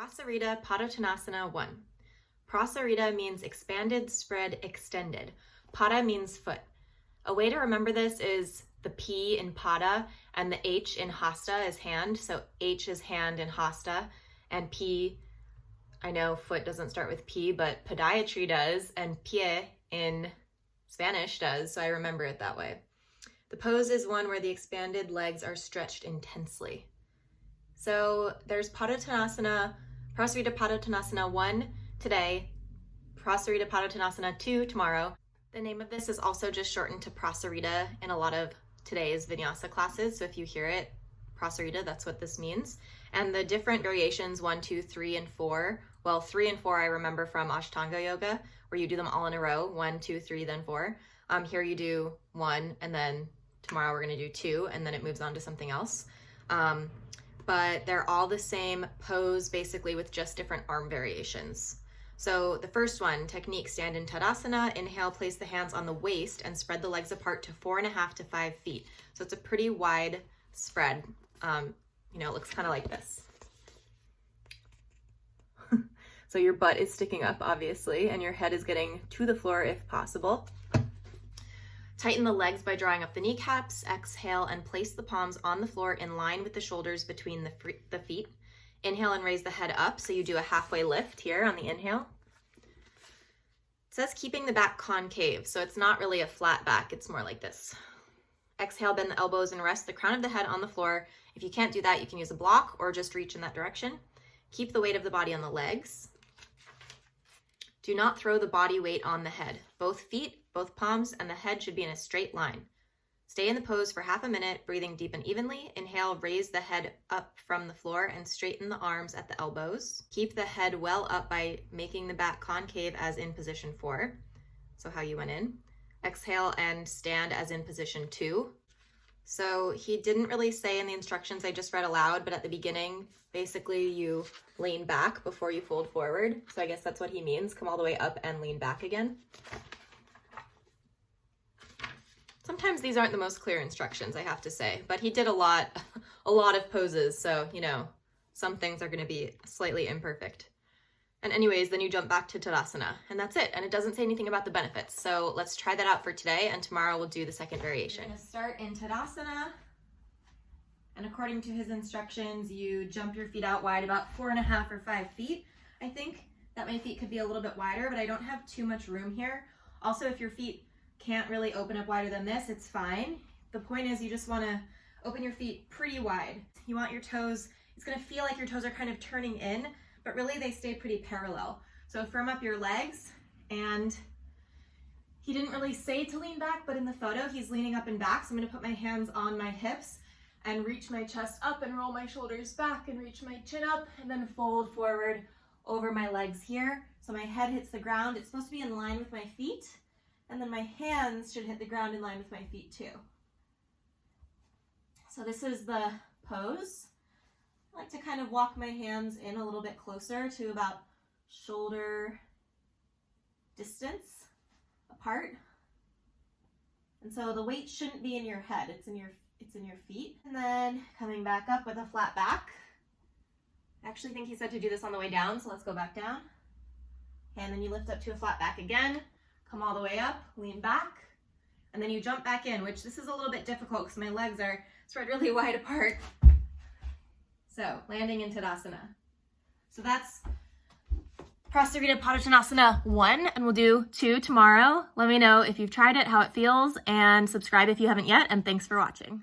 Prasārita Pādottānāsana 1. Prasarita means expanded, spread, extended. Pada means foot. A way to remember this is the P in pada and the H in hasta is hand. So H is hand in hasta, and P, I know foot doesn't start with P, but podiatry does, and pie in Spanish does, so I remember it that way. The pose is one where the expanded legs are stretched intensely. So there's Padottanasana, Prasārita Pādottānāsana 1 today, Prasārita Pādottānāsana 2 tomorrow. The name of this is also just shortened to Prasarita in a lot of today's vinyasa classes. So if you hear it, Prasarita, that's what this means. And the different variations, 1, 2, 3, and 4. Well, 3 and 4 I remember from Ashtanga yoga, where you do them all in a row, 1, 2, 3, then 4. Here you do 1, and then tomorrow we're gonna do 2, and then it moves on to something else. But they're all the same pose, basically, with just different arm variations. So the first one, technique, stand in Tadasana. Inhale, place the hands on the waist and spread the legs apart to 4.5 to 5 feet. So it's a pretty wide spread. It looks kind of like this. So your butt is sticking up, obviously, and your head is getting to the floor if possible. Tighten the legs by drawing up the kneecaps. Exhale and place the palms on the floor in line with the shoulders between the feet. Inhale and raise the head up, so you do a halfway lift here on the inhale. It says keeping the back concave, so it's not really a flat back, it's more like this. Exhale, bend the elbows and rest the crown of the head on the floor. If you can't do that, you can use a block or just reach in that direction. Keep the weight of the body on the legs. Do not throw the body weight on the head. Both feet, both palms, and the head should be in a straight line. Stay in the pose for half a minute, breathing deep and evenly. Inhale, raise the head up from the floor and straighten the arms at the elbows. Keep the head well up by making the back concave as in position 4. So how you went in. Exhale and stand as in position 2. So he didn't really say in the instructions I just read aloud, but at the beginning, basically you lean back before you fold forward. So I guess that's what he means. Come all the way up and lean back again. Sometimes these aren't the most clear instructions, I have to say, but he did a lot of poses, so, some things are going to be slightly imperfect. And anyways, then you jump back to Tadasana, and that's it. And it doesn't say anything about the benefits. So let's try that out for today, and tomorrow we'll do the second variation. You're going to start in Tadasana, and according to his instructions, you jump your feet out wide, about 4.5 or 5 feet. I think that my feet could be a little bit wider, but I don't have too much room here. Also, if your feet can't really open up wider than this, it's fine. The point is you just want to open your feet pretty wide. You want your toes, it's going to feel like your toes are kind of turning in, but really they stay pretty parallel. So firm up your legs, and he didn't really say to lean back, but in the photo he's leaning up and back. So I'm going to put my hands on my hips and reach my chest up and roll my shoulders back and reach my chin up and then fold forward over my legs here. So my head hits the ground. It's supposed to be in line with my feet. And then my hands should hit the ground in line with my feet too. So this is the pose. I like to kind of walk my hands in a little bit closer to about shoulder distance apart. And so the weight shouldn't be in your head, it's in your feet. And then coming back up with a flat back. I actually think he said to do this on the way down, so let's go back down. And then you lift up to a flat back again. Come all the way up, lean back, and then you jump back in, which this is a little bit difficult because my legs are spread really wide apart. So, landing in Tadasana. So that's Prasārita Pādottānāsana 1, and we'll do 2 tomorrow. Let me know if you've tried it, how it feels, and subscribe if you haven't yet, and thanks for watching.